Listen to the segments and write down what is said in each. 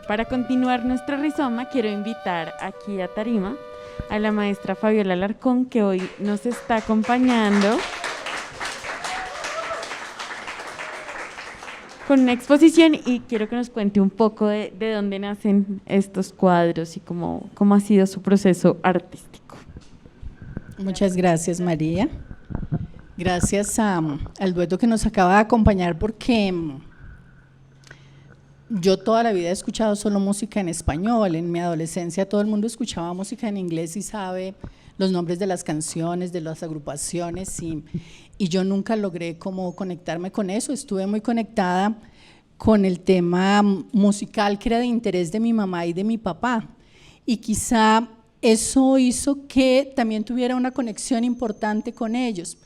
Para continuar nuestro rizoma, quiero invitar aquí a tarima a la maestra Fabiola Alarcón, que hoy nos está acompañando con una exposición, y quiero que nos cuente un poco de dónde nacen estos cuadros y cómo ha sido su proceso artístico. Muchas gracias, María. Gracias al dueto que nos acaba de acompañar, porque yo toda la vida he escuchado solo música en español. En mi adolescencia todo el mundo escuchaba música en inglés y sabe los nombres de las canciones, de las agrupaciones, y yo nunca logré como conectarme con eso. Estuve muy conectada con el tema musical que era de interés de mi mamá y de mi papá, y quizá eso hizo que también tuviera una conexión importante con ellos.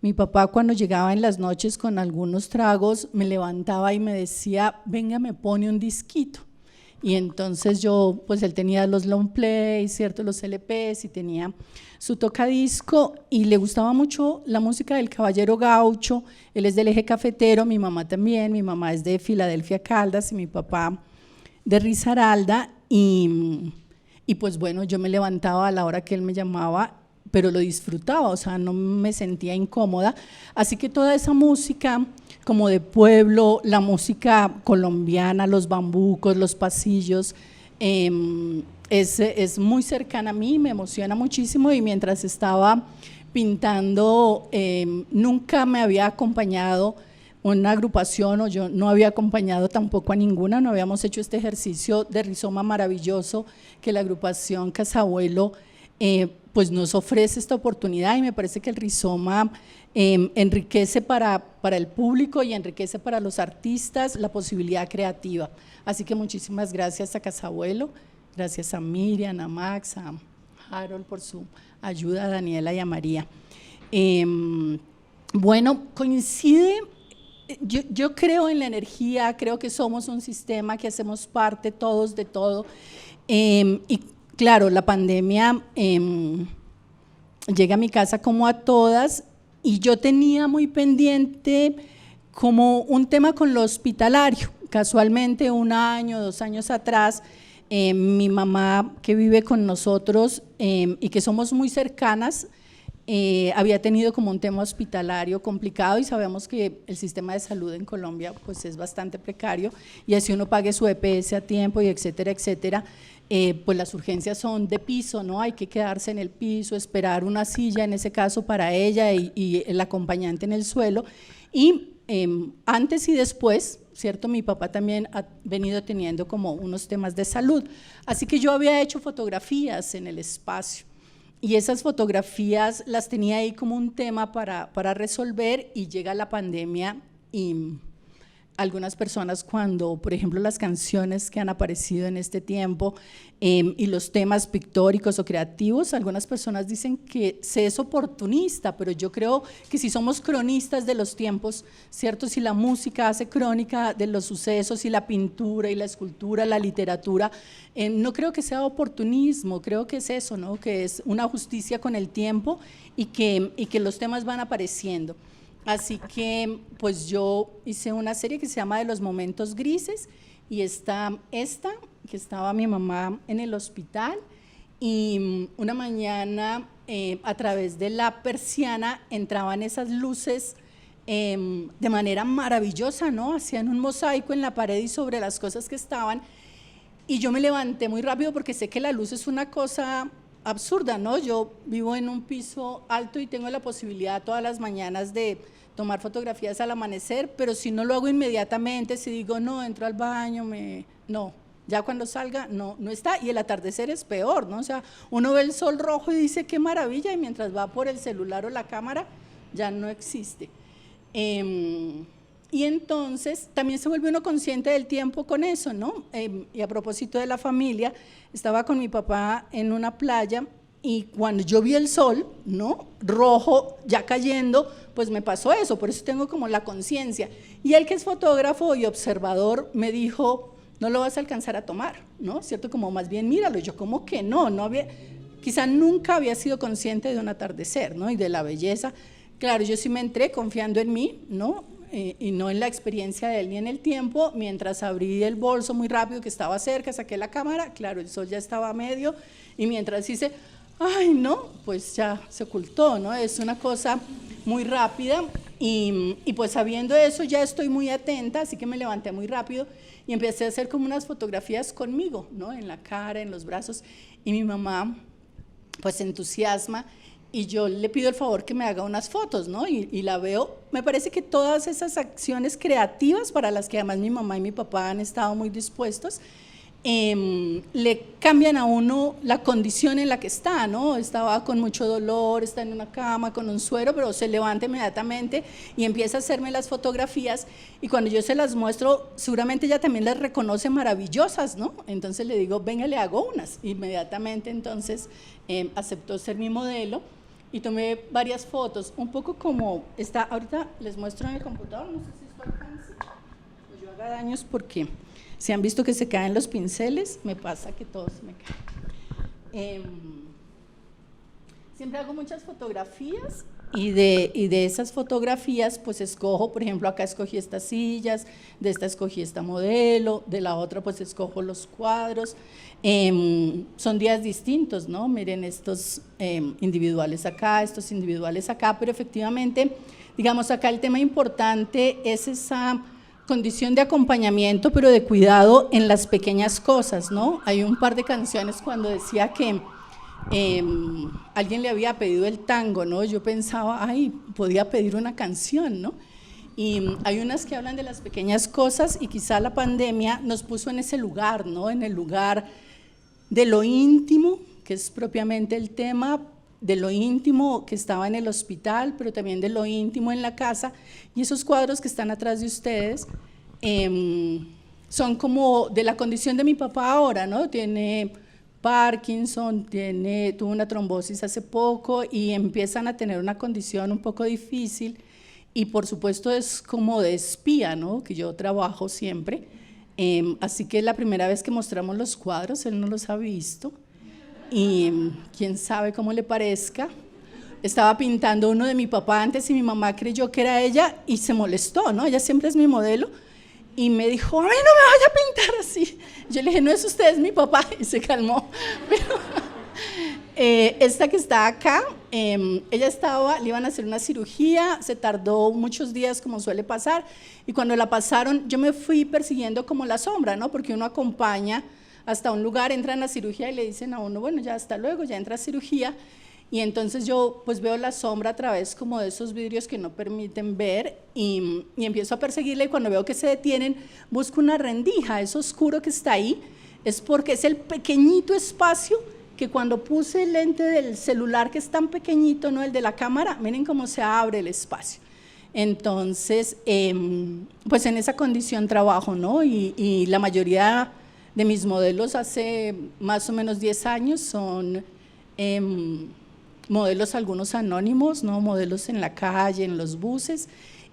Mi papá, cuando llegaba en las noches con algunos tragos, me levantaba y me decía: venga, me pone un disquito. Y entonces yo, pues él tenía los long plays, ¿cierto?, los LPs, y tenía su tocadisco, y le gustaba mucho la música del Caballero Gaucho. Él es del Eje Cafetero, mi mamá también. Mi mamá es de Filadelfia, Caldas, y mi papá de Risaralda, y pues bueno, yo me levantaba a la hora que él me llamaba, pero lo disfrutaba, o sea, no me sentía incómoda. Así que toda esa música como de pueblo, la música colombiana, los bambucos, los pasillos, es muy cercana a mí, me emociona muchísimo. Y mientras estaba pintando, nunca me había acompañado una agrupación, o yo no había acompañado tampoco a ninguna. No habíamos hecho este ejercicio de rizoma maravilloso que la agrupación Casabuelo pues nos ofrece esta oportunidad, y me parece que el rizoma enriquece para el público y enriquece para los artistas la posibilidad creativa. Así que muchísimas gracias a Casabuelo, gracias a Miriam, a Max, a Harold por su ayuda, a Daniela y a María. Bueno, coincide. Yo creo en la energía, creo que somos un sistema, que hacemos parte todos de todo, y claro, la pandemia llega a mi casa como a todas, y yo tenía muy pendiente como un tema con lo hospitalario. Casualmente, 1 año, 2 años atrás, mi mamá, que vive con nosotros y que somos muy cercanas, había tenido como un tema hospitalario complicado, y sabemos que el sistema de salud en Colombia pues es bastante precario, y así uno pague su EPS a tiempo y etcétera, etcétera, pues las urgencias son de piso, ¿no? Hay que quedarse en el piso, esperar una silla en ese caso para ella, y el acompañante en el suelo. Y antes y después, ¿cierto?, mi papá también ha venido teniendo como unos temas de salud, así que yo había hecho fotografías en el espacio, y esas fotografías las tenía ahí como un tema para resolver, y llega la pandemia, y algunas personas, cuando, por ejemplo, las canciones que han aparecido en este tiempo y los temas pictóricos o creativos, algunas personas dicen que se es oportunista, pero yo creo que si somos cronistas de los tiempos, ¿cierto?, si la música hace crónica de los sucesos, y la pintura y la escultura, la literatura, no creo que sea oportunismo, creo que es eso, ¿no?, que es una justicia con el tiempo, y que los temas van apareciendo. Así que pues yo hice una serie que se llama De los momentos grises, y está esta, que estaba mi mamá en el hospital, y una mañana a través de la persiana entraban esas luces de manera maravillosa, ¿no? Hacían un mosaico en la pared y sobre las cosas que estaban, y yo me levanté muy rápido porque sé que la luz es una cosa absurda, ¿no? Yo vivo en un piso alto y tengo la posibilidad todas las mañanas de tomar fotografías al amanecer, pero si no lo hago inmediatamente, si digo no, entro al baño, no, ya cuando salga no está, y el atardecer es peor, ¿no? O sea, uno ve el sol rojo y dice qué maravilla, y mientras va por el celular o la cámara ya no existe. Y entonces también se vuelve uno consciente del tiempo con eso, ¿no? Y a propósito de la familia, estaba con mi papá en una playa, y cuando yo vi el sol, ¿no?, rojo, ya cayendo, pues me pasó eso, por eso tengo como la conciencia. Y él, que es fotógrafo y observador, me dijo: no lo vas a alcanzar a tomar, ¿no? ¿Cierto? Como más bien míralo. Yo como que no había, quizá nunca había sido consciente de un atardecer, ¿no?, y de la belleza. Claro, yo sí me entré confiando en mí, ¿no? y no en la experiencia de él ni en el tiempo. Mientras abrí el bolso muy rápido que estaba cerca, saqué la cámara, claro, el sol ya estaba a medio, y mientras hice, ay no, pues ya se ocultó, ¿no? Es una cosa muy rápida, y pues sabiendo eso ya estoy muy atenta, así que me levanté muy rápido y empecé a hacer como unas fotografías conmigo, ¿no? En la cara, en los brazos, y mi mamá pues se entusiasma, y yo le pido el favor que me haga unas fotos, ¿no? Y la veo, me parece que todas esas acciones creativas, para las que además mi mamá y mi papá han estado muy dispuestos, le cambian a uno la condición en la que está, ¿no? Estaba con mucho dolor, está en una cama con un suero, pero se levanta inmediatamente y empieza a hacerme las fotografías, y cuando yo se las muestro, seguramente ella también las reconoce maravillosas, ¿no? Entonces le digo, venga, le hago unas. Inmediatamente entonces aceptó ser mi modelo, y tomé varias fotos, un poco como está, ahorita les muestro en el computador, no sé si esto alcanza, pues yo haga daños porque si han visto que se caen los pinceles, me pasa que todos me caen. Siempre hago muchas fotografías, y de esas fotografías pues escojo, por ejemplo, acá escogí estas sillas, de esta escogí esta modelo, de la otra pues escojo los cuadros. Son días distintos, ¿no? Miren estos individuales acá, estos individuales acá, pero efectivamente, digamos, acá el tema importante es esa condición de acompañamiento, pero de cuidado en las pequeñas cosas, ¿no? Hay un par de canciones cuando decía que alguien le había pedido el tango, ¿no? Yo pensaba, ay, podía pedir una canción, ¿no? Y hay unas que hablan de las pequeñas cosas, y quizá la pandemia nos puso en ese lugar, ¿no? En el lugar de lo íntimo, que es propiamente el tema, de lo íntimo que estaba en el hospital, pero también de lo íntimo en la casa. Y esos cuadros que están atrás de ustedes son como de la condición de mi papá ahora, ¿no? Tiene Parkinson, tuvo una trombosis hace poco, y empiezan a tener una condición un poco difícil, y por supuesto es como de espía, ¿no? Que yo trabajo siempre, así que la primera vez que mostramos los cuadros, él no los ha visto, y quién sabe cómo le parezca. Estaba pintando uno de mi papá antes, y mi mamá creyó que era ella y se molestó, ¿no? Ella siempre es mi modelo, y me dijo, ay, no me vaya a pintar así. Yo le dije, no es usted, es mi papá, y se calmó. Pero esta que está acá, ella le iban a hacer una cirugía, se tardó muchos días como suele pasar, y cuando la pasaron yo me fui persiguiendo como la sombra, ¿no? Porque uno acompaña hasta un lugar, entra en la cirugía y le dicen a uno, bueno, ya hasta luego, ya entra a cirugía. Y entonces yo pues veo la sombra a través como de esos vidrios que no permiten ver, y empiezo a perseguirla, y cuando veo que se detienen, busco una rendija. Eso oscuro que está ahí es porque es el pequeñito espacio que cuando puse el lente del celular, que es tan pequeñito, no el de la cámara, miren cómo se abre el espacio. Entonces, pues en esa condición trabajo, ¿no? Y la mayoría de mis modelos hace más o menos 10 años son modelos, algunos anónimos, ¿no? Modelos en la calle, en los buses,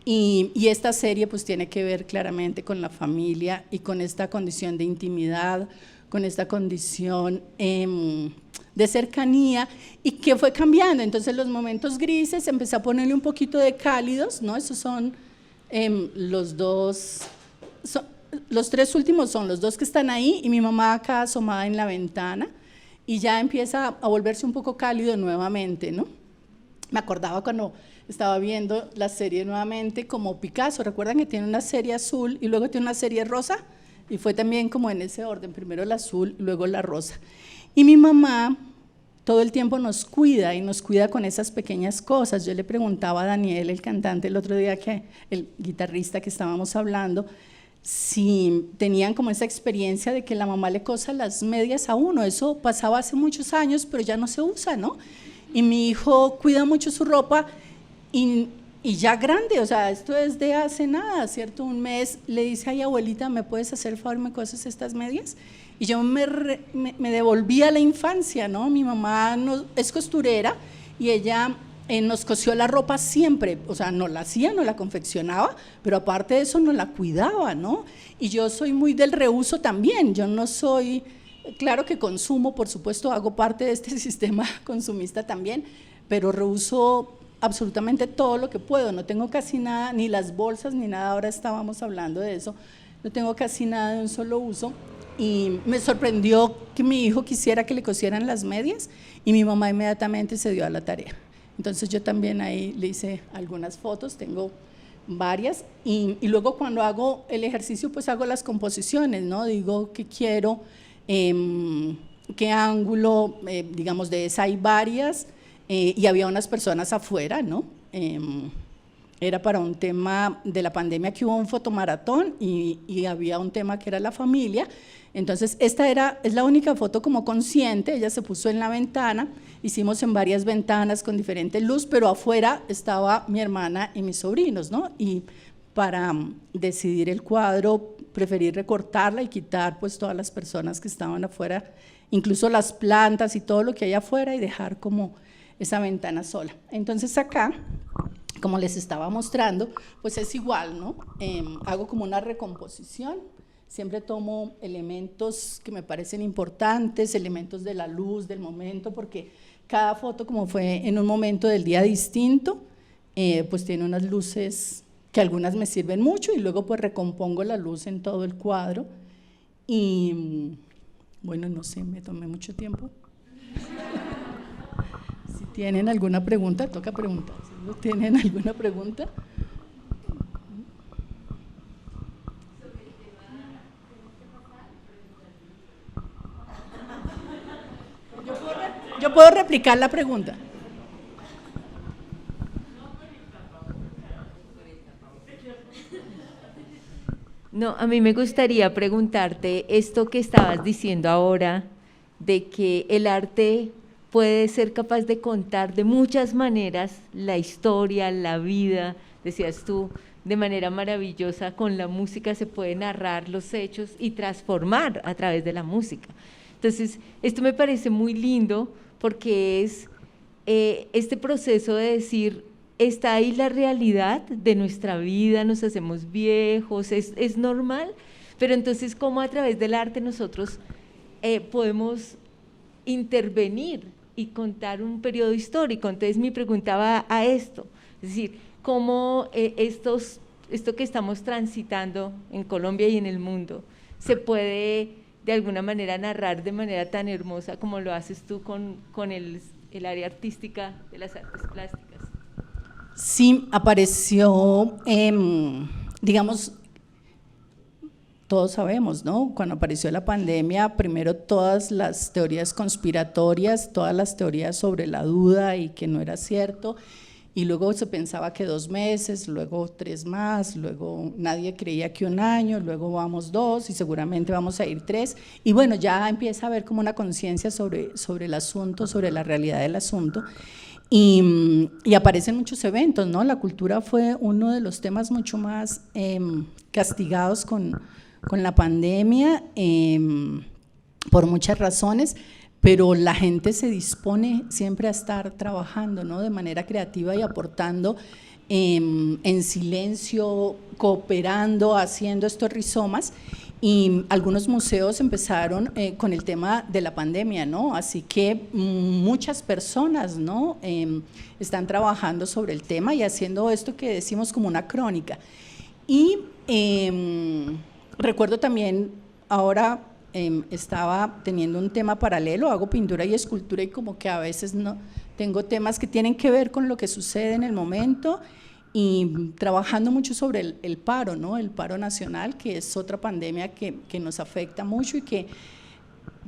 y esta serie pues tiene que ver claramente con la familia y con esta condición de intimidad, con esta condición de cercanía, y que fue cambiando. Entonces los momentos grises empecé a ponerle un poquito de cálidos, ¿no? Esos son los dos, los tres últimos son los dos que están ahí, y mi mamá acá asomada en la ventana, y ya empieza a volverse un poco cálido nuevamente, ¿no? Me acordaba cuando estaba viendo la serie nuevamente, como Picasso, ¿recuerdan que tiene una serie azul y luego tiene una serie rosa? Y fue también como en ese orden, primero el azul, luego la rosa. Y mi mamá todo el tiempo nos cuida, y nos cuida con esas pequeñas cosas. Yo le preguntaba a Daniel, el cantante, el otro día, el guitarrista que estábamos hablando, si tenían como esa experiencia de que la mamá le cosa las medias a uno. Eso pasaba hace muchos años, pero ya no se usa, ¿no? Y mi hijo cuida mucho su ropa, y ya grande, o sea, esto es de hace nada, ¿cierto? Un mes le dice, ay, abuelita, ¿me puedes hacer el favor y me coses estas medias? Y yo me devolví a la infancia, ¿no? Mi mamá es costurera, y ella nos cosió la ropa siempre, o sea, no la hacía, no la confeccionaba, pero aparte de eso nos la cuidaba, ¿no? Y yo soy muy del reuso también. Yo no soy, claro que consumo, por supuesto, hago parte de este sistema consumista también, pero reuso absolutamente todo lo que puedo, no tengo casi nada, ni las bolsas ni nada, ahora estábamos hablando de eso, no tengo casi nada de un solo uso. Y me sorprendió que mi hijo quisiera que le cosieran las medias y mi mamá inmediatamente se dio a la tarea. Entonces yo también ahí le hice algunas fotos, tengo varias, y luego cuando hago el ejercicio pues hago las composiciones, ¿no? Digo que quiero, qué ángulo, digamos de esa hay varias, y había unas personas afuera, ¿no? Era para un tema de la pandemia que hubo un fotomaratón y había un tema que era la familia. Entonces esta es la única foto como consciente, ella se puso en la ventana, hicimos en varias ventanas con diferente luz, pero afuera estaba mi hermana y mis sobrinos, ¿no? Y para decidir el cuadro preferí recortarla y quitar pues todas las personas que estaban afuera, incluso las plantas y todo lo que hay afuera, y dejar como esa ventana sola. Entonces acá, como les estaba mostrando, pues es igual, ¿no? Hago como una recomposición, siempre tomo elementos que me parecen importantes, elementos de la luz, del momento, porque cada foto, como fue en un momento del día distinto, pues tiene unas luces que algunas me sirven mucho, y luego pues recompongo la luz en todo el cuadro. Y bueno, no sé, me tomé mucho tiempo. Si tienen alguna pregunta, toca preguntar. Si tienen alguna pregunta. Yo puedo replicar la pregunta. No, a mí me gustaría preguntarte esto que estabas diciendo ahora, de que el arte puede ser capaz de contar de muchas maneras la historia, la vida, decías tú, de manera maravillosa, con la música se puede narrar los hechos y transformar a través de la música. Entonces, esto me parece muy lindo porque es este proceso de decir, está ahí la realidad de nuestra vida, nos hacemos viejos, es normal, pero entonces cómo a través del arte nosotros podemos intervenir y contar un periodo histórico. Entonces mi pregunta va a esto, es decir, cómo esto que estamos transitando en Colombia y en el mundo se puede de alguna manera narrar de manera tan hermosa como lo haces tú con el área artística de las artes plásticas. Sí, apareció, digamos, todos sabemos, ¿no? Cuando apareció la pandemia, primero todas las teorías conspiratorias, todas las teorías sobre la duda y que no era cierto, y luego se pensaba que 2 meses, luego 3 más, luego nadie creía que 1 año, luego vamos 2 y seguramente vamos a ir 3, y bueno, ya empieza a haber como una conciencia sobre el asunto, sobre la realidad del asunto. Y aparecen muchos eventos, ¿no? La cultura fue uno de los temas mucho más castigados con la pandemia, por muchas razones, pero la gente se dispone siempre a estar trabajando, ¿no? De manera creativa y aportando en silencio, cooperando, haciendo estos rizomas. Y algunos museos empezaron con el tema de la pandemia, ¿no? Así que muchas personas, ¿no? Están trabajando sobre el tema y haciendo esto que decimos como una crónica. Y recuerdo también, ahora estaba teniendo un tema paralelo, hago pintura y escultura y como que a veces no tengo temas que tienen que ver con lo que sucede en el momento, y trabajando mucho sobre el paro, ¿no? El paro nacional, que es otra pandemia que nos afecta mucho y que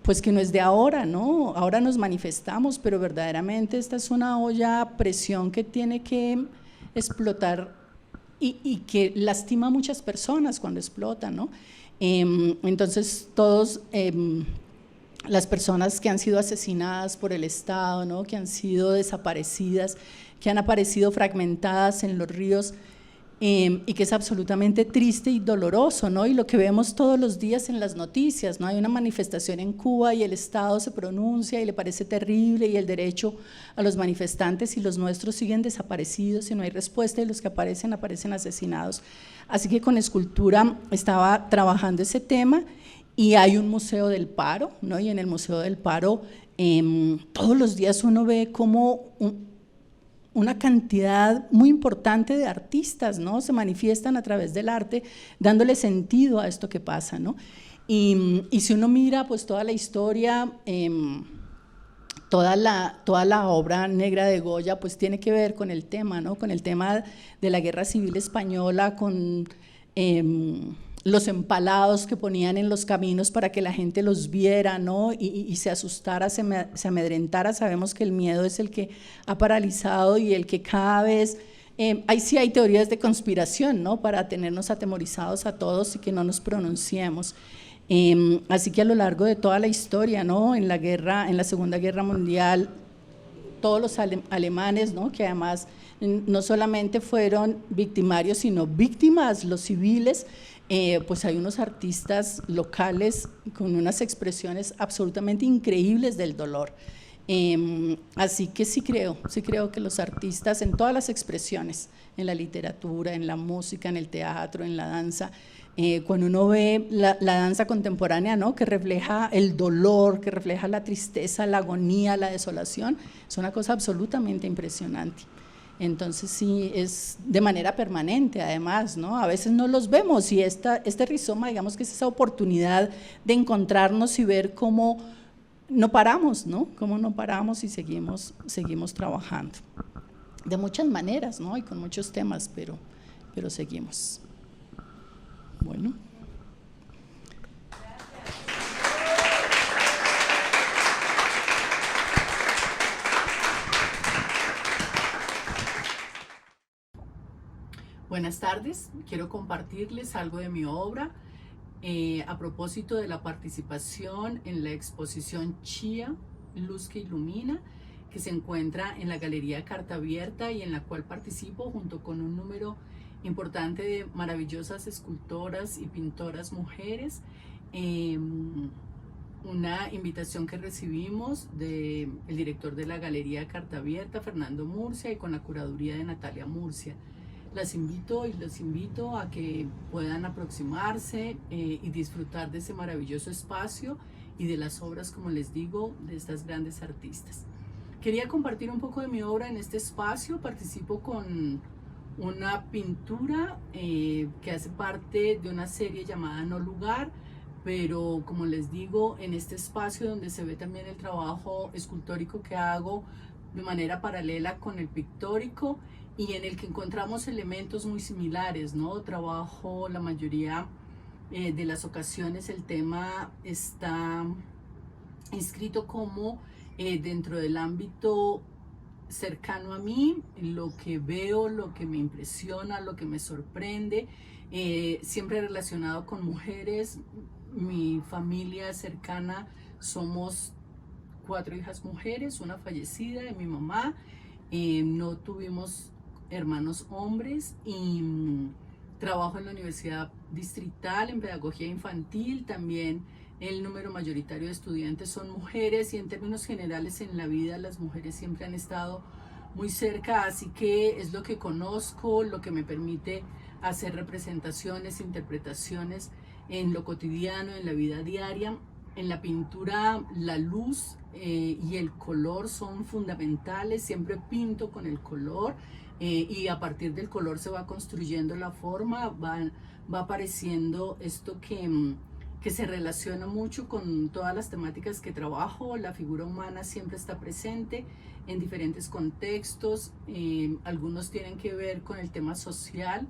pues que no es de ahora, ¿no? Ahora nos manifestamos, pero verdaderamente esta es una olla a presión que tiene que explotar y que lastima a muchas personas cuando explota, ¿no? Entonces todos las personas que han sido asesinadas por el Estado, ¿no? Que han sido desaparecidas, que han aparecido fragmentadas en los ríos, y que es absolutamente triste y doloroso, ¿no? Y lo que vemos todos los días en las noticias, ¿no? Hay una manifestación en Cuba y el Estado se pronuncia y le parece terrible, y el derecho a los manifestantes y los nuestros siguen desaparecidos y no hay respuesta, y los que aparecen asesinados. Así que con escultura estaba trabajando ese tema, y hay un museo del paro, ¿no? Y en el museo del paro todos los días uno ve cómo una cantidad muy importante de artistas, ¿no? Se manifiestan a través del arte, dándole sentido a esto que pasa, ¿no? Y si uno mira pues toda la historia, toda la obra negra de Goya pues tiene que ver con el tema, ¿no? Con el tema de la Guerra Civil Española, con los empalados que ponían en los caminos para que la gente los viera, ¿no? Y se asustara, se amedrentara. Sabemos que el miedo es el que ha paralizado y el que cada vez… ahí sí hay teorías de conspiración, ¿no? Para tenernos atemorizados a todos y que no nos pronunciemos. Así que a lo largo de toda la historia, ¿no? En la Segunda Guerra Mundial, todos los alemanes, ¿no? Que además no solamente fueron victimarios, sino víctimas, los civiles, pues hay unos artistas locales con unas expresiones absolutamente increíbles del dolor. Así que sí creo que los artistas en todas las expresiones, en la literatura, en la música, en el teatro, en la danza, cuando uno ve la danza contemporánea, ¿no? Que refleja el dolor, que refleja la tristeza, la agonía, la desolación, es una cosa absolutamente impresionante. Entonces sí, es de manera permanente además, ¿no? A veces no los vemos y este rizoma, digamos que es esa oportunidad de encontrarnos y ver cómo no paramos, ¿no? Cómo no paramos y seguimos trabajando. De muchas maneras, ¿no? Y con muchos temas, pero seguimos. Bueno. Buenas tardes, quiero compartirles algo de mi obra a propósito de la participación en la exposición Chía, Luz que Ilumina, que se encuentra en la Galería Carta Abierta y en la cual participo junto con un número importante de maravillosas escultoras y pintoras mujeres. Una invitación que recibimos del director de la Galería Carta Abierta, Fernando Murcia, y con la curaduría de Natalia Murcia. Las invito y los invito a que puedan aproximarse y disfrutar de ese maravilloso espacio y de las obras, como les digo, de estas grandes artistas. Quería compartir un poco de mi obra en este espacio. Participo con una pintura que hace parte de una serie llamada No Lugar, pero como les digo, en este espacio donde se ve también el trabajo escultórico que hago de manera paralela con el pictórico, y en el que encontramos elementos muy similares, ¿no? Trabajo la mayoría de las ocasiones, el tema está inscrito como dentro del ámbito cercano a mí, lo que veo, lo que me impresiona, lo que me sorprende, siempre relacionado con mujeres. Mi familia cercana somos 4 hijas mujeres, una fallecida de mi mamá, no tuvimos hermanos hombres, y trabajo en la Universidad Distrital en Pedagogía Infantil. También el número mayoritario de estudiantes son mujeres, y en términos generales en la vida las mujeres siempre han estado muy cerca, así que es lo que conozco, lo que me permite hacer representaciones, interpretaciones en lo cotidiano, en la vida diaria. En la pintura la luz y el color son fundamentales, siempre pinto con el color, y a partir del color se va construyendo la forma, va apareciendo esto que se relaciona mucho con todas las temáticas que trabajo. La figura humana siempre está presente en diferentes contextos, algunos tienen que ver con el tema social.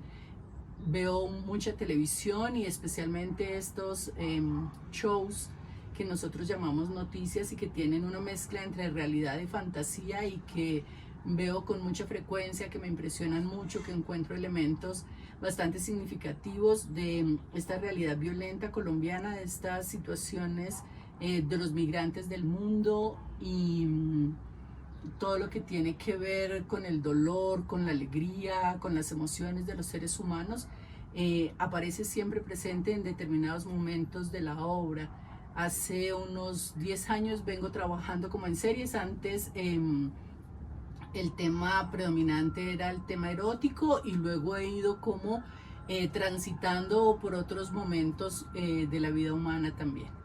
Veo mucha televisión y especialmente estos shows que nosotros llamamos noticias y que tienen una mezcla entre realidad y fantasía, y que veo con mucha frecuencia, que me impresionan mucho, que encuentro elementos bastante significativos de esta realidad violenta colombiana, de estas situaciones de los migrantes del mundo, y todo lo que tiene que ver con el dolor, con la alegría, con las emociones de los seres humanos, aparece siempre presente en determinados momentos de la obra. Hace unos 10 años vengo trabajando como en series. Antes el tema predominante era el tema erótico, y luego he ido como transitando por otros momentos de la vida humana también.